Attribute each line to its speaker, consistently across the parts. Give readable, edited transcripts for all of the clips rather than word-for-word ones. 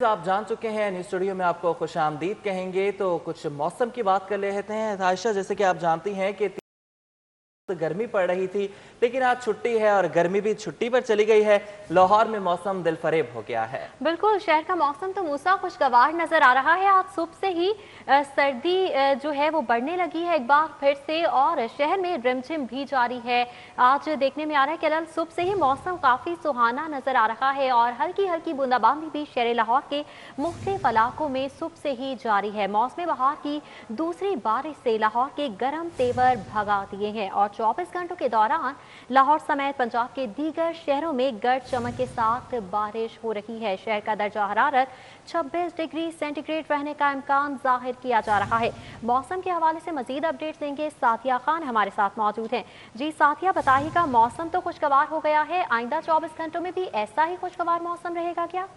Speaker 1: आप जान चुके हैं न्यूज स्टूडियो में आपको खुशामदीद कहेंगे तो कुछ मौसम की बात कर लेते हैं। आयशा, जैसे कि आप जानती हैं कि गर्मी पड़ रही थी, लेकिन आज छुट्टी है और गर्मी भी छुट्टी पर चली गई है। लाहौर में मौसम दिलफरेब हो गया है।
Speaker 2: बिल्कुल, शहर का मौसम तो मूसा खुशगवार नजर आ रहा है। आज सुबह से ही सर्दी जो है वो बढ़ने लगी है एक बार फिर से, और शहर में रिमझिम भी जारी है। आज देखने में आ रहा है कि कल सुबह से ही मौसम काफी सुहाना नजर आ रहा है और हल्की हल्की बूंदाबांदी भी शहर लाहौर के मुख्तलिफ इलाकों में सुबह से ही जारी है। मौसम बहार की दूसरी बारिश से लाहौर के गर्म तेवर भगा दिए हैं और 24 घंटों के दौरान लाहौर समेत पंजाब के दीगर शहरों में गर्द चमक के साथ बारिश हो रही है। शहर का दर्जा हरारत 26 डिग्री सेंटीग्रेड रहने का इम्कान जाहिर किया जा रहा है। मौसम के हवाले से मजीद अपडेट देंगे साथिया खान हमारे साथ मौजूद हैं। जी साथिया, बताइएगा, मौसम तो खुशगवार हो गया है, आइंदा 24 घंटों में भी ऐसा ही खुशगवार मौसम रहेगा क्या?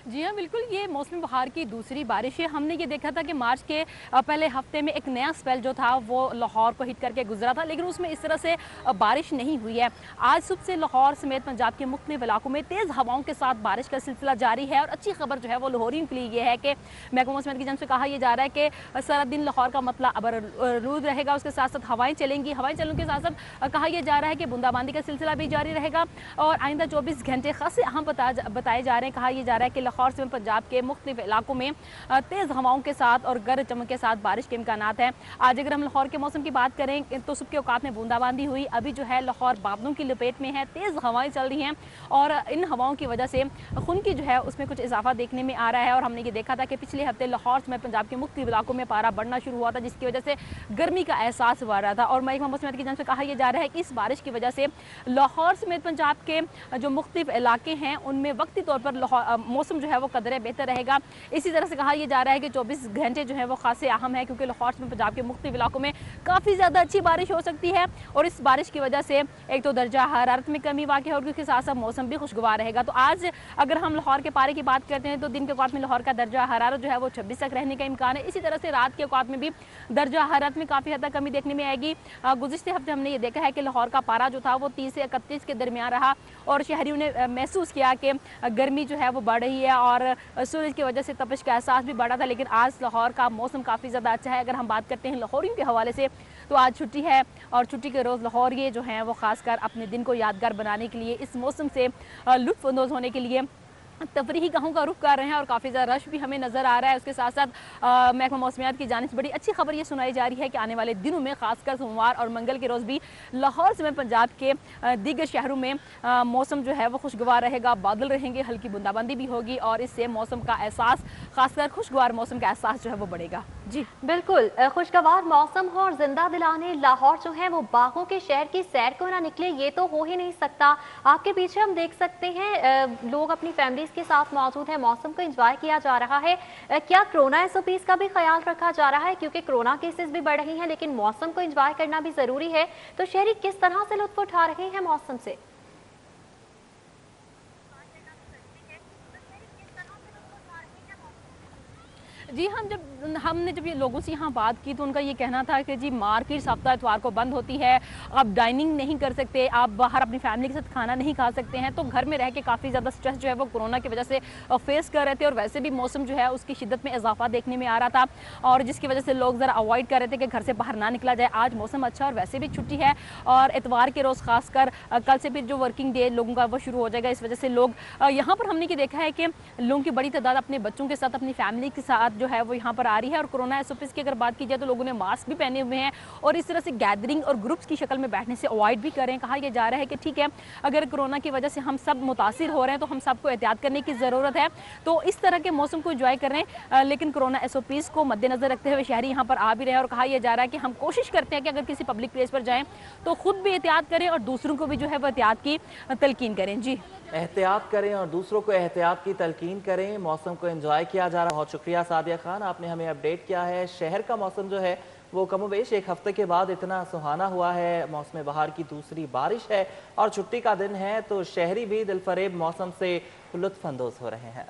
Speaker 3: जी हाँ, बिल्कुल, ये मौसमी बहार की दूसरी बारिश है। हमने ये देखा था कि मार्च के पहले हफ्ते में एक नया स्पेल जो था वो लाहौर को हिट करके गुजरा था, लेकिन उसमें इस तरह से बारिश नहीं हुई है। आज सुबह से लाहौर समेत पंजाब के मुख्तलिफ इलाकों में तेज़ हवाओं के साथ बारिश का सिलसिला जारी है। और अच्छी खबर जो है वो लाहौरियों के लिए ये है कि महकमा मौसम की जानब से कहा यह जा रहा है कि सारा दिन लाहौर का मतला अबरूद रहेगा, उसके साथ साथ हवाएँ चलेंगी। हवाएँ चलने के साथ साथ कहा यह जा रहा है कि बूंदाबांदी का सिलसिला भी जारी रहेगा और आइंदा 24 घंटे खासे अहम बताए जा रहे हैं। कहा यह जा रहा है कि लाहौर से पंजाब के मुख्तलिफ इलाकों में तेज़ हवाओं के साथ और गरज चमक के साथ बारिश के इम्कानात हैं। आज अगर हम लाहौर के मौसम की बात करें तो सुबह के औकात में बूंदाबांदी हुई। अभी जो है लाहौर बादलों की लपेट में है, तेज़ हवाएं चल रही हैं और इन हवाओं की वजह से खून की जो है उसमें कुछ इजाफा देखने में आ रहा है। और हमने ये देखा था कि पिछले हफ्ते लाहौर में पंजाब के मुख्तलिफ इलाकों में पारा बढ़ना शुरू हुआ था, जिसकी वजह से गर्मी का एहसास हुआ रहा था। और महकमा मौसम की जानब से कहा यह जा रहा है कि इस बारिश की वजह से लाहौर समेत पंजाब के जो मुख्तलिफ इलाके हैं उनमें वक्ती तौर पर मौसम जो है वो कदरे बेहतर रहेगा। इसी तरह से कहा यह जा रहा है कि 24 घंटे जो है वो खासे अहम है, क्योंकि लाहौर में पंजाब के मुख्तलिफ इलाकों में काफ़ी ज़्यादा अच्छी बारिश हो सकती है। और इस बारिश की वजह से एक तो दर्जा हरारत में कमी वाक़ई है और उसके साथ साथ मौसम भी खुशगवार रहेगा। तो आज अगर हम लाहौर के पारे की बात करते हैं तो दिन के औकात में लाहौर का दर्जा हरारत जो है वो 26 तक रहने का इम्कान है। इसी तरह से रात के औकात में भी दर्जा हरारत में काफ़ी हद तक कमी देखने में आएगी। गुज़िश्ते हफ्ते हमने ये देखा है कि लाहौर का पारा जो था वो 30 से 31 के दरमियान रहा और शहरियों ने महसूस किया कि गर्मी जो है वो बढ़ रही है और सूरज की वजह से तपिश का एहसास भी बढ़ा था। लेकिन आज लाहौर का मौसम काफ़ी ज़्यादा अच्छा है। अगर हम बात करते हैं लाहौरियों के हवाले से तो आज छुट्टी है और छुट्टी के रोज़ लाहौर ये जो हैं वो खासकर अपने दिन को यादगार बनाने के लिए, इस मौसम से लुत्फ़ अंदोज़ होने के लिए तफरीही गाहों का रुख कर रहे हैं और काफ़ी ज़्यादा रश भी हमें नज़र आ रहा है। उसके साथ साथ महकमा मौसमियात की जानिब से बड़ी अच्छी खबर ये सुनाई जा रही है कि आने वाले दिनों में खासकर सोमवार और मंगल के रोज़ भी लाहौर समेत पंजाब के दीगर शहरों में मौसम जो है वो खुशगवार रहेगा, बादल रहेंगे, हल्की बूंदाबांदी भी होगी और इससे मौसम का एहसास, खासकर खुशगवार मौसम का एहसास जो है वो बढ़ेगा। जी
Speaker 2: बिल्कुल, खुशगवार मौसम हो और जिंदा दिलाने लाहौर जो है वो बागों के शहर की सैर को ना निकले, ये तो हो ही नहीं सकता। आपके पीछे हम देख सकते हैं लोग अपनी फैमिलीज के साथ मौजूद हैं, मौसम को एंजॉय किया जा रहा है। क्या कोरोना एसओपीज का भी ख्याल रखा जा रहा है? क्योंकि कोरोना केसेस भी बढ़ रही हैं लेकिन मौसम को एंजॉय करना भी जरूरी है। तो शहरी किस तरह से लुत्फ उठा रहे हैं मौसम से?
Speaker 3: जी हाँ, हमने जब ये लोगों से यहाँ बात की तो उनका ये कहना था कि जी मार्केट हफ्ता इतवार को बंद होती है, आप डाइनिंग नहीं कर सकते, आप बाहर अपनी फैमिली के साथ खाना नहीं खा सकते हैं। तो घर में रह के काफ़ी ज़्यादा स्ट्रेस जो है वो कोरोना की वजह से फेस कर रहे थे और वैसे भी मौसम जो है उसकी शिद्दत में इजाफा देखने में आ रहा था और जिसकी वजह से लोग ज़रा अवॉइड कर रहे थे कि घर से बाहर ना निकला जाए। आज मौसम अच्छा और वैसे भी छुट्टी है और इतवार के रोज़ खासकर कल से फिर जो वर्किंग डे लोगों का वो शुरू हो जाएगा। इस वजह से लोग यहाँ पर हमने ये देखा है कि लोगों की बड़ी तादाद अपने बच्चों के साथ, अपनी फैमिली के साथ जो है वो यहाँ पर आ रही है। और कोरोना एसओपीज की अगर बात की जाए तो लोगों ने मास्क भी पहने हुए हैं और इस तरह से गैदरिंग और ग्रुप्स की शक्ल में बैठने से अवॉइड भी करें। कहा यह जा रहा है कि ठीक है, अगर कोरोना की वजह से हम सब मुतासिर हो रहे हैं तो हम सबको एहतियात करने की ज़रूरत है। तो इस तरह के मौसम को एंजॉय करें, लेकिन कोरोना एसओपीज को मद्देनजर रखते हुए शहरी यहाँ पर आ भी रहे हैं। और कहा यह जा रहा है कि हम कोशिश करते हैं कि अगर किसी पब्लिक प्लेस पर जाएँ तो खुद भी एहतियात करें और दूसरों को भी जो है वो एहतियात की तलकीन करें। जी,
Speaker 1: एहतियात करें और दूसरों को एहतियात की तलकीन करें, मौसम को एंजॉय किया जा रहा है। बहुत शुक्रिया सादिया खान, आपने हमें अपडेट किया है। शहर का मौसम जो है वो कमोबेश एक हफ्ते के बाद इतना सुहाना हुआ है। मौसम बहार की दूसरी बारिश है और छुट्टी का दिन है, तो शहरी भी दिलफरेब मौसम से लुत्फ अंदोज हो रहे हैं।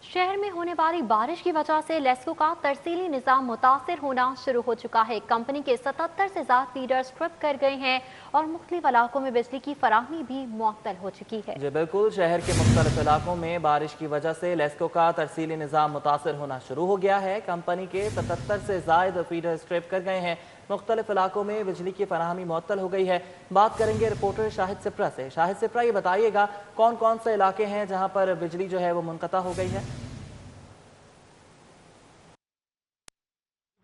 Speaker 2: शहर में होने वाली बारिश की वजह से लेस्को का तरसीली निजाम मुतासिर होना शुरू हो चुका है। कंपनी के 77 से ज्यादा फीडर्स ट्रिप कर गए हैं और मुख्तलिफ इलाकों में बिजली की फराहमी भी मुअत्तल हो चुकी है।
Speaker 1: जी बिल्कुल, शहर के मुख्तलिफ इलाकों में बारिश की वजह से लेस्को का तरसीली निजाम मुतासिर होना शुरू हो गया है। कंपनी के 77 से ज्यादा फीडर्स ट्रिप कर गए हैं। मुख्तलिफ इलाकों में बिजली की फराहमी मुअत्तल हो गई है। बात करेंगे रिपोर्टर शाहिद सिप्रा से। शाहिद सिप्रा, ये बताइएगा कौन कौन से इलाके हैं जहां पर बिजली जो है वो मुनक़ता हो गई है?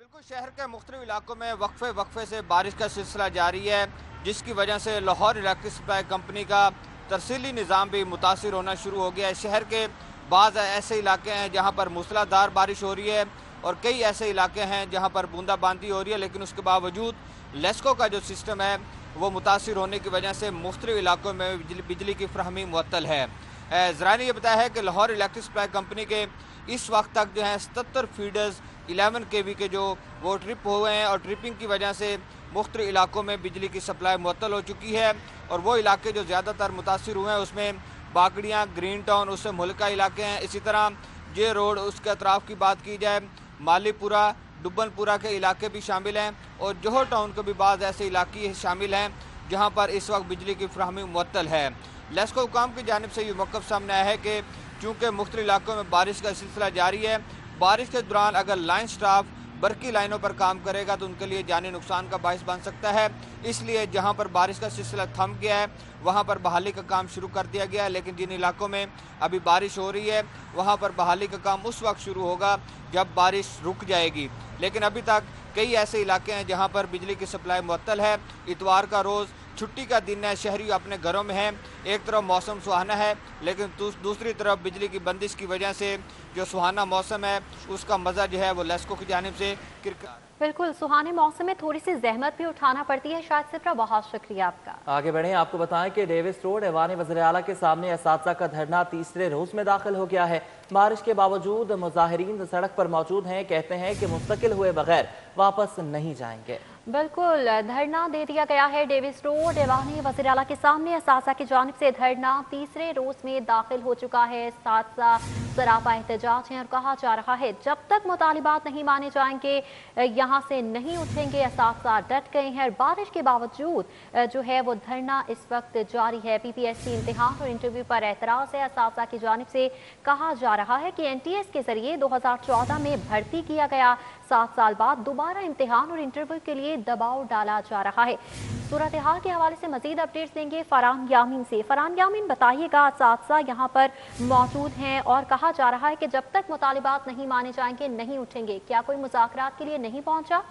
Speaker 4: बिल्कुल, शहर के मुख्तलिफ इलाकों में वक्फे से बारिश का सिलसिला जारी है, जिसकी वजह से लाहौर इलेक्ट्रिक सप्लाई कंपनी का तरसीली निज़ाम भी मुतासिर होना शुरू हो गया है। शहर के बाज़ ऐसे इलाके हैं जहां पर मूसलाधार बारिश हो रही है और कई ऐसे इलाके हैं जहां पर बूंदाबांदी हो रही है, लेकिन उसके बावजूद लेस्को का जो सिस्टम है वो मुतासिर होने की वजह से मुख्तलिफ इलाकों में बिजली की फराहमी मुअत्तल है। ज़रा ने यह बताया है कि लाहौर इलेक्ट्रिक सप्लाई कंपनी के इस वक्त तक जो है 77 फीडर्स 11 kV के जो वो ट्रिप हुए हैं और ट्रिपिंग की वजह से मुख्तलिफ इलाकों में बिजली की सप्लाई मुअत्तल हो चुकी है। और वो इलाके जो ज़्यादातर मुतासिर हुए हैं उसमें बागड़ियाँ, ग्रीन टाउन, उससे मुल्का इलाके हैं। इसी तरह जे रोड, उसके अतराफ़ की बात की जाए, मालीपुरा, डुब्बनपुरा के इलाके भी शामिल हैं और जोहर टाउन के भी बाद ऐसे इलाके शामिल हैं जहाँ पर इस वक्त बिजली की फराहमी मुअत्तल है। लेस्को हुकाम की जानिब से ये मौक़िफ़ सामने आया है कि चूँकि मुख्तलिफ इलाकों में बारिश का सिलसिला जारी है, बारिश के दौरान अगर लाइन स्टाफ बरकी लाइनों पर काम करेगा तो उनके लिए जानी नुकसान का बाइस बन सकता है। इसलिए जहां पर बारिश का सिलसिला थम गया है वहां पर बहाली का काम शुरू कर दिया गया है, लेकिन जिन इलाकों में अभी बारिश हो रही है वहां पर बहाली का काम उस वक्त शुरू होगा जब बारिश रुक जाएगी। लेकिन अभी तक कई ऐसे इलाके हैं जहां पर बिजली की सप्लाई मुअत्तल है। इतवार का रोज़ छुट्टी का दिन है, शहरी अपने घरों में हैं। एक तरफ मौसम सुहाना है, लेकिन दूसरी तरफ बिजली की बंदिश की वजह से जो सुहाना मौसम है उसका मज़ा जो है वो लेस्को की जानिब से किरकिरा।
Speaker 2: बिल्कुल, सुहाने मौसम में थोड़ी सी जहमत भी उठाना पड़ती है। शायद सिप्रा, बहुत शुक्रिया आपका।
Speaker 1: आगे बढ़ें, आपको बताएं कि डेविस रोड ऐवान वज़ीर आला के सामने असातिज़ा का धरना तीसरे रोज़ में दाखिल हो गया है। बारिश के बावजूद मुजाहिरीन सड़क पर मौजूद हैं, कहते हैं कि मुस्तकिल हुए बगैर वापस नहीं जाएंगे। बिल्कुल, धरना दे दिया गया है। डेविस रोड ऐवान वज़ीर आला के सामने असातिज़ा की जानिब से धरना तीसरे रोज़ में दाखिल हो चुका है। असातिज़ा सरापा एहतजाज है और कहा जा रहा है जब तक मुतालिबात नहीं माने जाएंगे यहाँ से नहीं उठेंगे। असातिज़ा डट गए हैं और बारिश के बावजूद जो है वो धरना इस वक्त जारी है। PPSC इम्तिहान और इंटरव्यू पर एतराज़ है। असातिज़ा की जानिब से कहा जा रहा है कि NTS के जरिए 2014 में भर्ती किया गया, 7 साल बाद दोबारा इम्तिहान और इंटरव्यू के लिए दबाव डाला जा रहा है। सूरत हाल के हवाले से मजीद अपडेट्स देंगे फरहान यामीन से। फरहान यामीन, बताइएगा, असातिज़ा यहाँ पर मौजूद हैं और कहा जा रहा है कि जब तक मुतालिबात नहीं माने जाएंगे नहीं उठेंगे। क्या कोई मुज़ाकरात के लिए नहीं पहुंचा?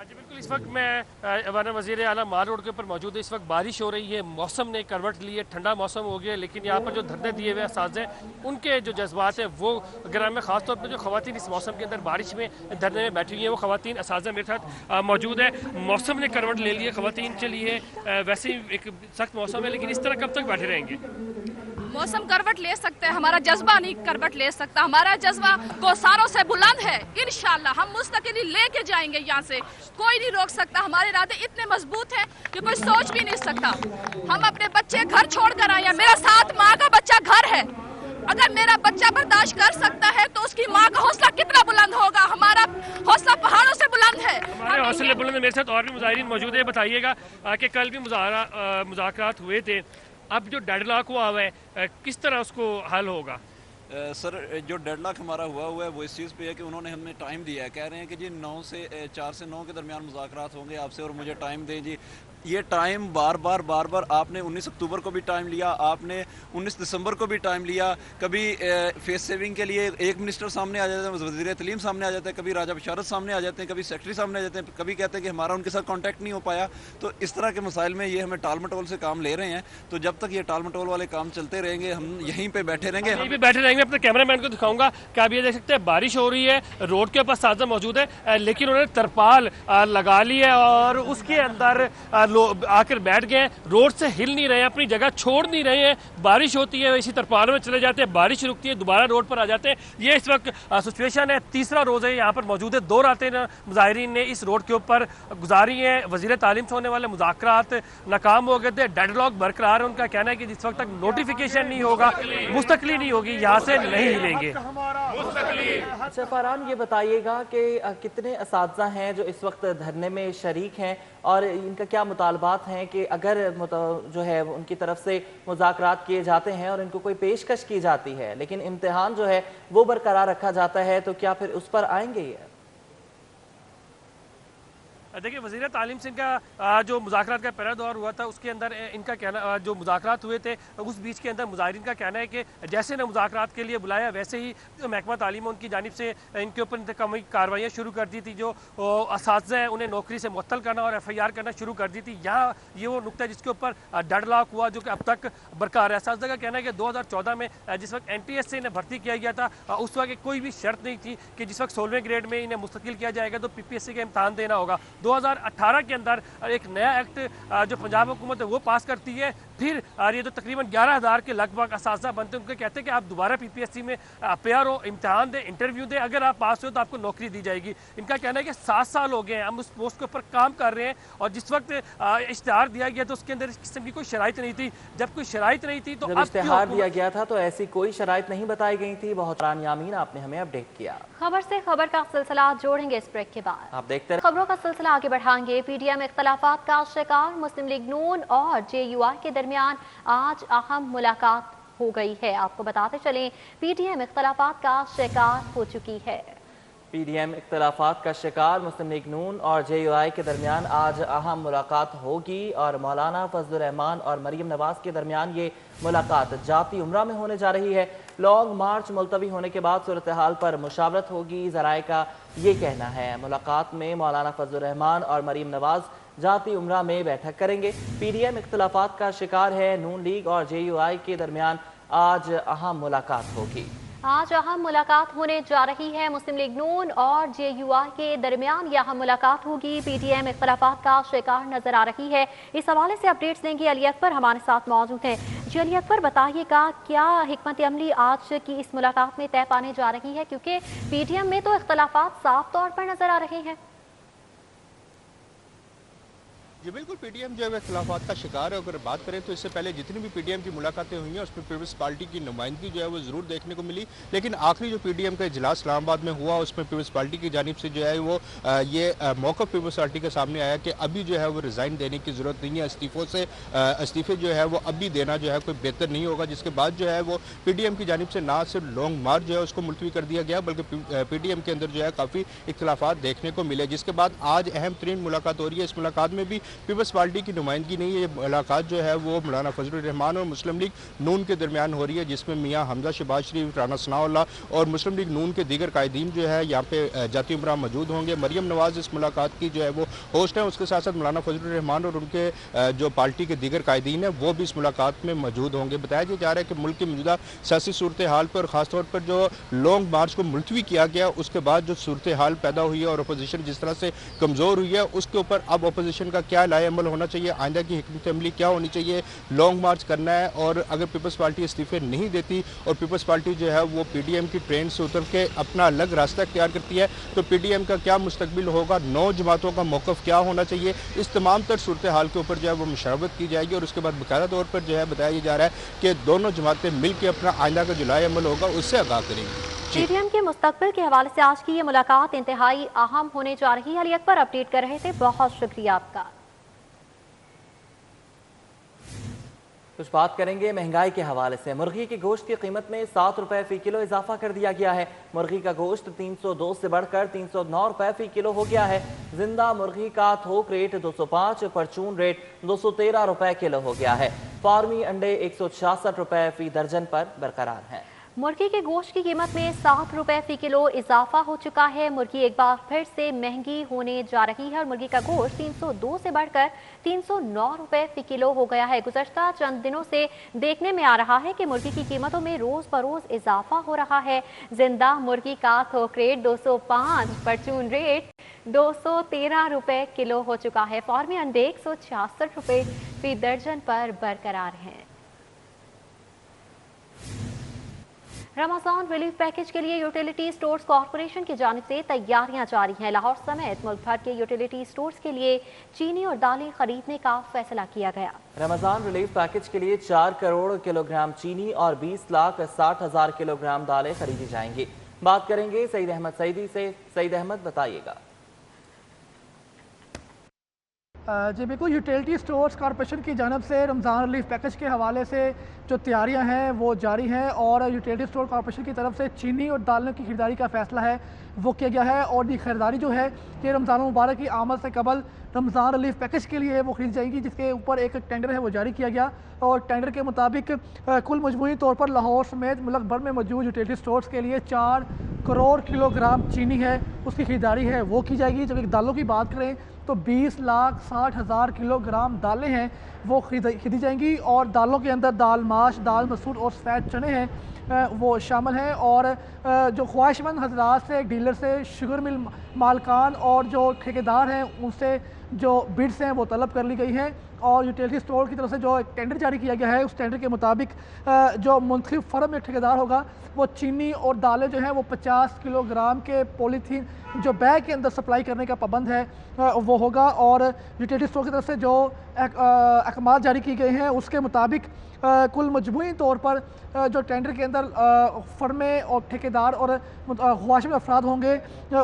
Speaker 5: जी बिल्कुल, इस वक्त मैं ऐवान वज़ीर आला माल रोड के ऊपर मौजूद है। इस वक्त बारिश हो रही है, मौसम ने करवट ली है, ठंडा मौसम हो गया, लेकिन यहाँ पर जो धरने दिए हुए असातिज़ा उनके जो जज्बात हैं वो ग्राम में खासतौर पर जो ख़वातीन इस मौसम के अंदर बारिश में धरने में बैठी हुई हैं, वो ख़वातीन असातिज़ा मेरे साथ मौजूद है। मौसम ने करवट ले ली है, ख़वातीन चलिए वैसे ही एक सख्त मौसम है, लेकिन इस तरह कब तक बैठे रहेंगे?
Speaker 6: मौसम करवट ले सकते हैं, हमारा जज्बा नहीं करवट ले सकता। हमारा जज्बा कोसारों से बुलंद है। इंशाल्लाह हम मुस्तकिली लेके जाएंगे, यहाँ से कोई नहीं रोक सकता। हमारे इरादे इतने मजबूत हैं कि कोई सोच भी नहीं सकता। हम अपने बच्चे घर छोड़कर आए हैं। मेरा 7 माह का बच्चा घर है। अगर मेरा बच्चा बर्दाश्त कर सकता है तो उसकी माँ का हौसला कितना बुलंद होगा। हमारा हौसला पहाड़ों से बुलंद है।
Speaker 5: हमारे हौसले बुलंद है। मेरे साथ और भी मुजाहिरीन मौजूद है। बताइएगा कि कल भी मुज़ाकरात हुए थे, अब जो डेडलॉक हुआ है किस तरह उसको हल होगा?
Speaker 7: सर, जो डेडलॉक हमारा हुआ है वो इस चीज़ पे है कि उन्होंने हमें टाइम दिया है। कह रहे हैं कि जी 4 से 9 के दरमियान मुज़ाकरात होंगे आपसे और मुझे टाइम दें जी। ये टाइम बार बार आपने 19 अक्टूबर को भी टाइम लिया, आपने 19 दिसंबर को भी टाइम लिया। कभी फेस सेविंग के लिए एक मिनिस्टर सामने आ जाते हैं, वज़ीर तलीम सामने आ जाते हैं, कभी राजा बशारत सामने आ जाते हैं, कभी सेक्रेटरी सामने आ जाते हैं, कभी कहते हैं कि हमारा उनके साथ कॉन्टैक्ट नहीं हो पाया। तो इस तरह के मसाइल में ये हमें टाल मटोल से काम ले रहे हैं। तो जब तक ये टाल मटोल वाले काम चलते रहेंगे हम यहीं पर बैठे रहेंगे।
Speaker 5: यहीं पर बैठे रहेंगे। अपने कैमरामैन को दिखाऊंगा कि आप ये देख सकते हैं बारिश हो रही है, रोड के ऊपर असातिज़ा मौजूद है, लेकिन उन्होंने तरपाल लगा ली है और उसके अंदर आकर बैठ गए, रोड से हिल नहीं रहे हैं, अपनी जगह छोड़ नहीं रहे हैं। बारिश होती है इसी तरपालों में चले जाते हैं, बारिश रुकती है दोबारा रोड पर आ जाते हैं। ये इस वक्त सिचुएशन है। तीसरा रोज़ है यहाँ पर मौजूद है। 2 रातें मुजाहिरीन ने इस रोड के ऊपर गुजारी हैं। वज़ीर तालीम से होने वाले मुज़ाकरात नाकाम हो गए थे, डेडलॉक बरकरार है। उनका कहना है कि जिस वक्त तक नोटिफिकेशन नहीं होगा, मुस्तकली नहीं होगी, यहाँ से नहीं हिलेंगे।
Speaker 1: अच्छा फरहान, ये बताइएगा कि कितने असातिज़ा हैं जो इस वक्त धरने में शरीक हैं और इनका क्या मुतालबात हैं कि अगर जो है उनकी तरफ से मुज़ाकरात किए जाते हैं और इनको कोई पेशकश की जाती है लेकिन इम्तिहान जो है वो बरकरार रखा जाता है, तो क्या फिर उस पर आएंगे ये?
Speaker 5: देखिए, वज़ीर तालीम से इनका जो मुज़ाकरात का पहला दौर हुआ था उसके अंदर इनका कहना, जो मुज़ाकरात हुए थे उस बीच के अंदर मुज़ाहिरीन का कहना है कि जैसे ने मुज़ाकरात के लिए बुलाया वैसे ही जो महकमा तालीम उनकी जानिब से इनके ऊपर इंतकामी कार्रवाइयाँ शुरू कर दी थी। जो असातिज़ा हैं उन्हें नौकरी से मुअत्तल करना और FIR करना शुरू कर दी थी। यहाँ ये वो नुकता है जिसके ऊपर डेडलॉक हुआ जो कि अब तक बरकरार है। असातिज़ा का कहना है कि 2014 में जिस वक्त NTS से इन्हें भर्ती किया गया था उस वक्त कोई भी शर्त नहीं थी कि जिस वक्त 16वें ग्रेड में इन्हें मुस्तकिल किया जाएगा तो PPSC का इम्तहान देना होगा। 2018 के अंदर एक नया एक्ट जो पंजाब हुकूमत है वो पास करती है। फिर ये जो तकरीबन 11,000 के लगभग असातिज़ा बनते हैं उनके कहते हैं कि आप दोबारा PPSC में अपेयर हो, इम्तहान दें, इंटरव्यू दें, अगर आप पास हो तो आपको नौकरी दी जाएगी। इनका कहना है कि 7 साल हो गए हैं हम उस पोस्ट के ऊपर काम कर रहे हैं और जिस वक्त इश्तिहार दिया गया तो उसके अंदर इस किस्म की कोई शराइत नहीं थी। जब कोई शराइत नहीं थी तो
Speaker 1: जब इश्तिहार दिया गया था तो ऐसी कोई शराइत नहीं बताई गई थी। बहुत यामीन आपने हमें अपडेट किया।
Speaker 2: खबर से खबर का सिलसिला जोड़ेंगे इस ब्रेक के बाद।
Speaker 1: आप देखते
Speaker 2: खबरों का सिलसिला आगे बढ़ाएंगे। PDM इख्तलाफात का शिकार मुस्लिम लीग नून और JUI के दरमियान आज अहम मुलाकात हो गई है। आपको बताते चलें PDM इख्तलाफात का शिकार हो चुकी है।
Speaker 1: PDM इख्तलाफात का शिकार मुस्लिम लीग नून और JUI के दरमियान आज अहम मुलाकात होगी और मौलाना फजलुर रहमान और मरीम नवाज के दरमियान ये मुलाकात जाती उम्रा में होने जा रही है। लॉन्ग मार्च मुलतवी होने के बाद सूरत हाल पर मुशावरत होगी, ज़राए का ये कहना है। मुलाकात में मौलाना फजलुर रहमान और मरीम नवाज जाती उम्रा में बैठक करेंगे। PDM इख्तलाफात का शिकार है। नून लीग और JUI के दरमियान आज अहम मुलाकात होगी।
Speaker 2: आज अहम मुलाकात होने जा रही है। मुस्लिम लीग नून और JUI के दरमियान यह अहम मुलाकात होगी। PDM इख्तलाफात का शिकार नजर आ रही है। इस हवाले से अपडेट्स देंगे अली अकबर हमारे साथ मौजूद हैं। जी अली अकबर, बताइएगा क्या हिकमत अमली आज की इस मुलाकात में तय पाने जा रही है, क्योंकि PDM में तो इख्तलाफात साफ तौर पर नजर आ रहे हैं।
Speaker 8: जी बिल्कुल, PDM जो है इख्तलाफात का शिकार है। अगर बात करें तो इससे पहले जितनी भी PDM की मुलाकातें हुई हैं उसमें पीपल्स पार्टी की नुमाइंदगी जो है वो ज़रूर देखने को मिली, लेकिन आखिरी जो PDM का इजलास इस्लामाबाद में हुआ उसमें पीपल्स पार्टी की जानिब से जो है वो ये मौक़िफ़ पीपल्स पार्टी के सामने आया कि अभी जो है वो रिज़ाइन देने की ज़रूरत नहीं है, इस्तीफ़े जो है वो अभी देना जो है कोई बेहतर नहीं होगा। जिसके बाद जो है वो PDM की जानिब से ना सिर्फ लॉन्ग मार्च जो है उसको मुलतवी कर दिया गया बल्कि PDM के अंदर जो है काफ़ी इख्तलाफात देखने को मिले। जिसके बाद आज अहम तरीन मुलाकात हो रही है। इस मुलाकात में भी पीपल्स पार्टी की नुमाइंदगी नहीं है। ये मुलाकात जो है वो मौलाना फजलुर रहमान और मुस्लिम लीग नून के दरमियान हो रही है, जिसमें मियाँ हमजा शहबाज शरीफ, राना सनाउल्लाह और मुस्लिम लीग नून के दीगर कायदीन जो है यहाँ पे जाती उम्रा मौजूद होंगे। मरियम नवाज इस मुलाकात की जो है वो होस्ट है। उसके साथ साथ मौलाना फजलुर रहमान और उनके जो पार्टी के दीगर कायदीन है वो भी इस मुलाकात में मौजूद होंगे। बताया जा रहा है कि मुल्क की मौजूदा सियासी सूरत हाल पर खासतौर पर जो लॉन्ग मार्च को मुलतवी किया गया उसके बाद जो सूरत हाल पैदा हुई है और अपोजिशन जिस तरह से कमज़ोर हुई है उसके ऊपर अब अपोजिशन का क्या लाए अमल होना चाहिए, आइंदा की हिकमत अमली क्या होनी चाहिए। लॉन्ग मार्च करना है और अगर पीपल्स पार्टी इस्तीफे नहीं देती और पीपल्स पार्टी जो है वो PDM की ट्रेन से उतर के अपना अलग रास्ता इख्तियार करती है तो PDM का क्या मुस्तकबिल होगा, 9 जमातों का मौक़िफ़ क्या होना चाहिए, इस तमाम तर सूरत हाल के ऊपर जो है वो मुशावरत की जाएगी और उसके बाद बाकायदा तौर पर जो है बताया जा रहा है कि दोनों जमातें मिल के अपना आइंदा का जो लाए अमल होगा उससे आगाह करेंगी।
Speaker 2: PDM के मुस्तकबिल के हवाले से आज की ये मुलाकात इंतहाई अहम होने जा रही है। अली अकबर अपडेट कर रहे थे, बहुत शुक्रिया आपका।
Speaker 1: कुछ बात करेंगे महंगाई के हवाले से। मुर्गी के गोश्त की कीमत में 7 रुपए फी किलो इजाफा कर दिया गया है। मुर्गी का गोश्त 302 से बढ़कर 309 रुपए फी किलो हो गया है। जिंदा मुर्गी का थोक रेट 205, परचून रेट 213 रुपए किलो हो गया है। फार्मी अंडे 166 रुपए फी दर्जन पर बरकरार हैं।
Speaker 2: मुर्गी के गोश्त की कीमत में 7 रुपए फी किलो इजाफा हो चुका है। मुर्गी एक बार फिर से महंगी होने जा रही है और मुर्गी का गोश्त 302 से बढ़कर 309 रुपए फी किलो हो गया है। गुज़श्ता चंद दिनों से देखने में आ रहा है कि मुर्गी की कीमतों में रोज बरोज इजाफा हो रहा है। जिंदा मुर्गी का थोक रेट 205, परचून रेट 213 रुपए किलो हो चुका है। फार्मी अंडे 166 रुपए फी दर्जन पर बरकरार हैं। रमजान रिलीफ पैकेज के लिए यूटिलिटी स्टोर्स कॉरपोरेशन की जानिब से तैयारियां जारी हैं। लाहौर समेत मुल्क भर के यूटिलिटी स्टोर्स के लिए चीनी और दालें खरीदने का फैसला किया गया।
Speaker 1: रमजान रिलीफ पैकेज के लिए 4 करोड़ किलोग्राम चीनी और 20,60,000 किलोग्राम दालें खरीदी जाएंगी। बात करेंगे सईद अहमद सईदी से। सईद अहमद, बताइएगा।
Speaker 9: जी बिल्कुल, यूटिलिटी स्टोर्स कॉरपोरेशन की जानब से रमज़ान रिलीफ पैकेज के हवाले से जो तैयारियां हैं वो जारी हैं और यूटिलिटी स्टोर कॉरपोरेशन की तरफ से चीनी और दालों की खरीदारी का फैसला है वो किया गया है। और ये खरीदारी जो है कि रमज़ान मुबारक की आमद से कबल रमज़ान रिलीफ पैकेज के लिए वो खरीदी जाएगी, जिसके ऊपर एक टेंडर है वो जारी किया गया। और टेंडर के मुताबिक कुल मजमूई तौर पर लाहौर समेत मुल्क भर में मौजूद यूटिलिटी स्टोर्स के लिए 4 करोड़ किलोग्राम चीनी है उसकी खरीदारी है वो की जाएगी। जब एक दालों की बात करें तो 20,60,000 किलोग्राम दालें हैं वो खरीदी जाएंगी। और दालों के अंदर दाल माश, दाल मसूर और सफ़ेद चने हैं वो शामिल हैं। और जो ख्वाहिशमंद हजरात से, डीलर से, शुगर मिल मालकान और जो ठेकेदार हैं उनसे जो बिड्स हैं वो तलब कर ली गई हैं। और यूटिलिटी स्टोर की तरफ से जो एक टेंडर जारी किया गया है उस टेंडर के मुताबिक जो मुंतखब फर्म में ठेकेदार होगा वो चीनी और दालें जो हैं वो 50 किलोग्राम के पॉलीथीन जो बैग के अंदर सप्लाई करने का पाबंद है वो होगा। और यूटिलिटी स्टोर की तरफ से जो अहकाम जारी किए गए हैं उसके मुताबिक कुल मजमूई तौर पर जो टेंडर के अंदर फर्में और ठेकेदार और ख्वाहिशमंद अफराद होंगे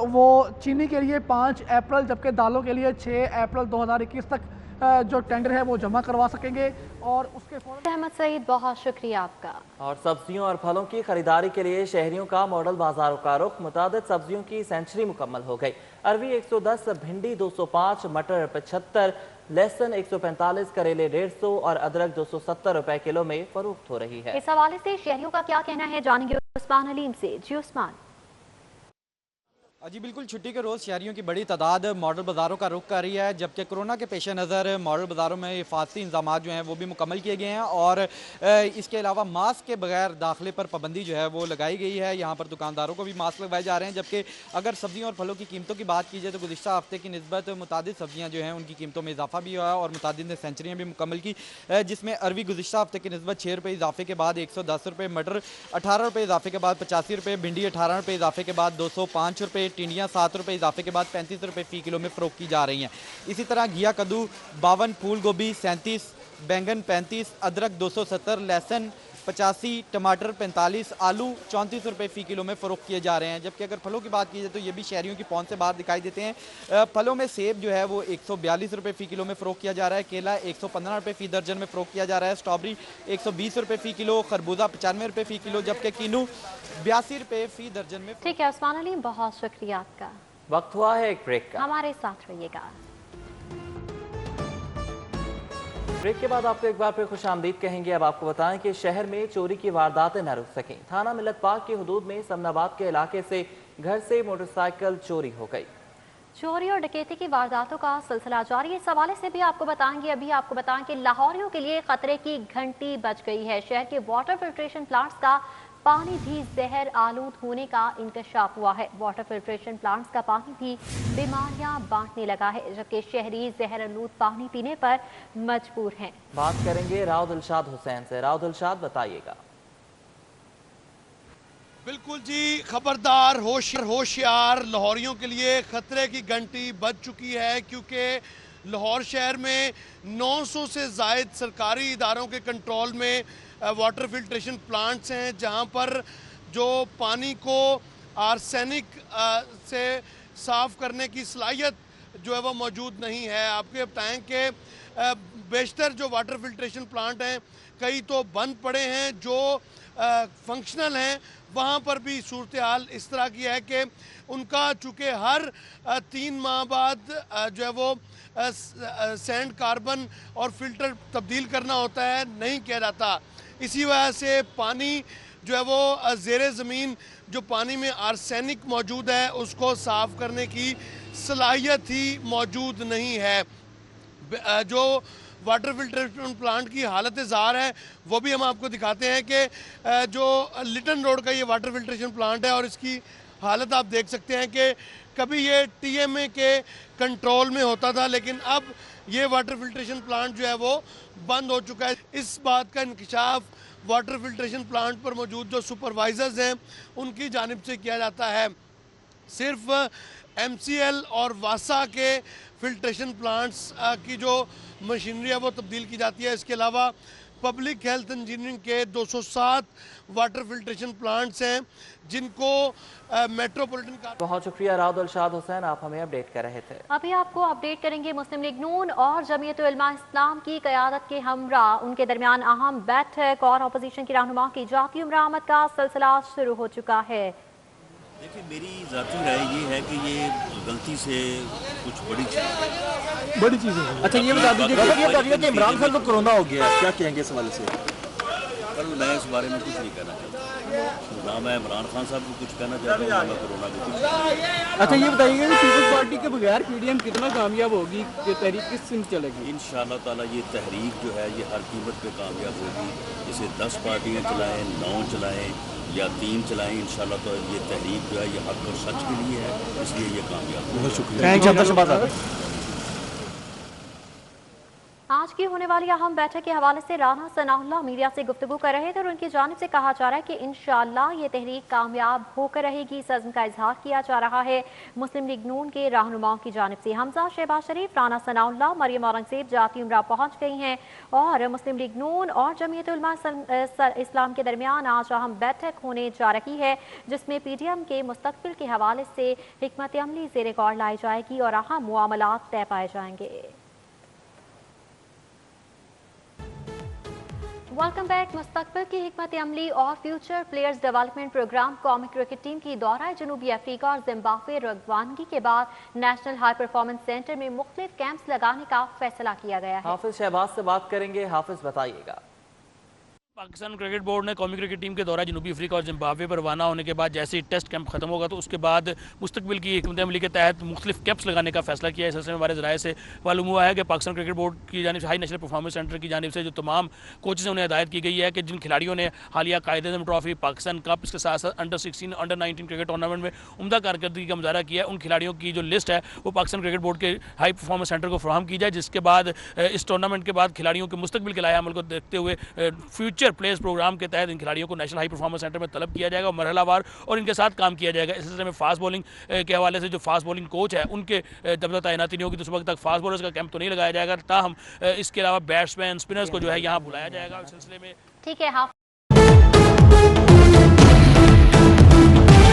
Speaker 9: वो चीनी के लिए 5 अप्रैल जबकि दालों के लिए 6 अप्रैल 2021 तक जो टेंडर है वो जमा करवा सकेंगे। और उसके फौरन
Speaker 2: अहमद सईद, बहुत शुक्रिया आपका।
Speaker 1: और सब्जियों और फलों की खरीदारी के लिए शहरियों का मॉडल बाजारों का रुख। मुतादिद सब्जियों की सेंचुरी मुकम्मल हो गई। अरवी 110, भिंडी 205, मटर 75, लहसुन 145, करेले 150 और अदरक 270 रुपए किलो में फरोख्त हो रही है।
Speaker 2: इस हवाले से शहरियों का क्या कहना है, जानेंगे उस्मान अलीम से। जी उस्मान।
Speaker 10: जी बिल्कुल, छुट्टी के रोज़ शहरियों की बड़ी तादाद मॉडल बाज़ारों का रुख कर रही है, जबकि कोरोना के पेश नज़र मॉडल बाज़ारों में हिफाजती इंतजाम जो हैं वो भी मुकम्मल किए गए हैं। और इसके अलावा मास्क के बगैर दाखिले पर पाबंदी जो है वो लगाई गई है। यहाँ पर दुकानदारों को भी मास्क लगवाए जा रहे हैं। जबकि अगर सब्जियों और फलों की कीमतों की बात की जाए तो गुज़िश्ता हफ्ते की निस्बत मुतादिद सब्जियाँ जो हैं उनकी कीमतों में इजाफा भी हुआ और मुतादिद ने सेंचुरियाँ भी मुकम्मल की, जिसमें अरवी गुज़िश्ता हफ्ते की निस्बत 6 रुपये इजाफे के बाद 110 रुपये, मटर 18 रुपये इजाफे के बाद 85 रुपये, भिंडी 18 रुपये इजाफे के बाद 205 रुपये, टिंडियाँ 7 रुपये इजाफे के बाद 35 रुपये फ़ी किलो में फ़रोख्त की जा रही हैं। इसी तरह घिया कद्दू 52, फूल गोभी 37, बैंगन 35, अदरक 270, लहसुन 85, टमाटर 45, आलू 34 रुपये फ़ी किलो में फ़रोख्त किए जा रहे हैं। जबकि अगर फलों की बात की जाए तो ये भी शहरियों की पहुंच से बाहर दिखाई देते हैं। फलों में सेब जो है वो 142 रुपये फ़ी किलो में फ़रोख्त किया जा रहा है, केला 115 रुपये फ़ी दर्जन में फ़रोख्त किया जा रहा है, स्ट्रॉबेरी 120 रुपये फ़ी किलो, खरबूजा 95 रुपये फ़ी किलो, जबकि किन्नू 82 रुपये फ़ी दर्जन में।
Speaker 2: ठीक है उस्मान अलीम, बहुत शुक्रिया आपका।
Speaker 1: वक्त हुआ है एक ब्रेक का,
Speaker 2: हमारे साथ रहिएगा।
Speaker 1: ब्रेक के बाद आपको एक बार फिर खुशामदीद कहेंगे। अब आपको बताएं कि शहर में चोरी की वारदातें न रुक सकें। थाना मिलत पाक की हदूद में समनाबाद के इलाके से घर से मोटरसाइकिल चोरी हो गई।
Speaker 2: चोरी और डकैती की वारदातों का सिलसिला जारी है। इस हवाले से भी आपको बताएंगे। अभी आपको बताएं कि लाहौरियों के लिए खतरे की घंटी बज गई है। शहर के वाटर फिल्ट्रेशन प्लांट्स का पानी भी जहर आलूद होने का इंकशाफ हुआ है। वाटर फिल्ट्रेशन प्लांट्स का पानी भी बीमारियां बांटने लगा है, जबकि शहरी जहर आलूद पानी पीने पर मजबूर हैं।
Speaker 1: बात करेंगे राव दिलशाद हुसैन से। राव दिलशाद, बताइएगा।
Speaker 11: बिल्कुल जी, खबरदार, होशियार, लाहौरियों के लिए खतरे की घंटी बज चुकी है, क्योंकि लाहौर शहर में 900 से ज़ायद सरकारी इदारों के कंट्रोल में वाटर फिल्ट्रेशन प्लांट्स हैं, जहां पर जो पानी को आर्सेनिक से साफ़ करने की सलाहियत जो है वो मौजूद नहीं है। आपको बताएं कि बेशतर जो वाटर फिल्ट्रेशन प्लांट हैं कई तो बंद पड़े हैं, जो फंक्शनल हैं वहाँ पर भी सूरत हाल इस तरह की है कि उनका चूँकि हर 3 माह बाद जो है वो सैंड कार्बन और फिल्टर तब्दील करना होता है, नहीं किया जाता। इसी वजह से पानी जो है वो ज़ेरे ज़मीन जो पानी में आर्सेनिक मौजूद है उसको साफ़ करने की सलाहियत ही मौजूद नहीं है। जो वाटर फिल्ट्रेशन प्लांट की हालत ज़ार है वो भी हम आपको दिखाते हैं कि जो लिटन रोड का ये वाटर फिल्ट्रेशन प्लांट है और इसकी हालत आप देख सकते हैं कि कभी ये TMA के कंट्रोल में होता था, लेकिन अब ये वाटर फिल्ट्रेशन प्लांट जो है वो बंद हो चुका है। इस बात का इंकशाफ वाटर फिल्ट्रेशन प्लांट पर मौजूद जो सुपरवाइजर्स हैं उनकी जानिब से किया जाता है। सिर्फ MCL और वासा के फिल्ट्रेशन प्लांट्स की जो मशीनरी है वो तब्दील की जाती है। इसके अलावा पब्लिक हेल्थ इंजीनियरिंग के 207 वाटर फिल्ट्रेशन प्लांट्स हैं जिनको मेट्रोपॉलिटन का।
Speaker 1: बहुत शुक्रिया राउद अरशाद हुसैन, आप हमें अपडेट कर रहे थे।
Speaker 2: अभी आपको अपडेट करेंगे मुस्लिम लीग नून और जमीयत उलमा इस्लाम की क़यादत के हमरा उनके दरमियान अहम बैठक और अपोजिशन की रहनुमा की जाती उम्र आमद का सिलसिला शुरू हो चुका है।
Speaker 12: देखिए, मेरी ज़ाती राय ये है कि ये गलती से कुछ बड़ी चीज़ है।
Speaker 13: अच्छा, ये बता दीजिए कि इमरान खान को कोरोना हो गया है, क्या कहेंगे इस हवाले से?
Speaker 12: पर मैं इस बारे में कुछ नहीं कहना चाहता, ना मैं इमरान खान साहब को कुछ कहना चाहता हूँ, ना मैं कोरोना को कुछ।
Speaker 13: अच्छा, ये बताइएगा कि पीपल्स पार्टी के बगैर PDM कितना कामयाब होगी, कि तहरीक किस सिम चलेगी?
Speaker 12: इंशाअल्लाह ताला ये तहरीक जो है ये हर कीमत पे कामयाब होगी। इसे 10 पार्टियाँ चलाएँ, 9 चलाएँ या 3 चलाएँ, इंशाअल्लाह तो ये तहरीक जो है ये हक और सच के लिए है, इसलिए ये कामयाब।
Speaker 13: बहुत शुक्रिया।
Speaker 2: आज की होने वाली अहम बैठक के हवाले से राना सनाउल्लाह मीडिया से गुफ्तगू कर रहे थे और उनकी जानिब से कहा जा रहा है कि इंशाअल्लाह ये तहरीक कामयाब होकर रहेगी। इस अज़्म का इजहार किया जा रहा है मुस्लिम लीग नून के रहनुमाओं की जानिब से। हमजा, शहबाज शरीफ, राना सनाउल्लाह, मरियम औरंगजेब जाती उम्रा पहुँच गई हैं और मुस्लिम लीग नून और जमीयत उलमा इस्लाम के दरमियान आज अहम बैठक होने जा रही है, जिसमें PDM के मुस्तकबिल के हवाले से हिकमत अमली ज़ेर गौर लाई जाएगी और अहम मामलात तय पाए जाएंगे। Welcome back. मुस्तकबिल की हिकमत अमली और फ्यूचर प्लेयर्स डेवलपमेंट प्रोग्राम कौमी क्रिकेट टीम की दौरा जनूबी अफ्रीका और जिम्बाब्वे रवानगी के बाद नेशनल हाई परफॉर्मेंस सेंटर में मुख्तलिफ कैंप्स लगाने का फैसला किया गया है।
Speaker 1: हाफिज शहबाज से बात करेंगे। हाफिज, बताइएगा।
Speaker 5: पाकिस्तान क्रिकेट बोर्ड ने कौमी क्रिकेट टीम के दौरा जनूबी अफ्रीका और जिम्बाब्वे पर रवाना होने के बाद जैसे ही टेस्ट कैंप खत्म होगा तो उसके बाद मुस्तकबिल की हिकमत अमली के तहत मुख्तलिफ कैंप्स लगाने का फैसला किया है। इस सिलसिले में हमारे ज़राए से मालूम हुआ है कि पाकिस्तान क्रिकेट बोर्ड की जानिब से हाई नेशनल परफॉर्मेंस सेंटर की जानिब से जो तमाम कोचेज हैं उन्हें हिदायत की गई है कि जिन खिलाड़ियों ने हालिया कायद-ए-आज़म ट्रॉफी, पाकिस्तान कप, इसके साथ साथ अंडर 16, अंडर 19 क्रिकेट टूर्नामेंट में उम्दा कारकर्दगी का मुजाहरा किया है, उन खिलाड़ियों की जो लिस्ट है वो पाकिस्तान क्रिकेट बोर्ड के हाई परफॉर्मेंस सेंटर को फराहम की जाए, जिसके बाद इस टूर्नामेंट के बाद खिलाड़ियों के मुस्तकबिल के लाए अमल को देखते हुए फ्यूचर प्लेयर्स प्रोग्राम के तहत इन खिलाड़ियों को नेशनल हाई परफॉर्मेंस सेंटर में तलब किया जाएगा, मरहलावार और इनके साथ काम किया जाएगा। इस सिलसिले में फास्ट बॉलिंग के हवाले से जो फास्ट बॉलिंग कोच है उनके जब तक तैनाती नहीं होगी तो उस वक्त तक फास्ट बॉलर्स का कैंप तो नहीं लगाया जाएगा, ताहम इसके अलावा बैट्समैन, स्पिनर्स को जो है यहाँ बुलाया जाएगा। इस सिलसिले में
Speaker 2: ठीक है।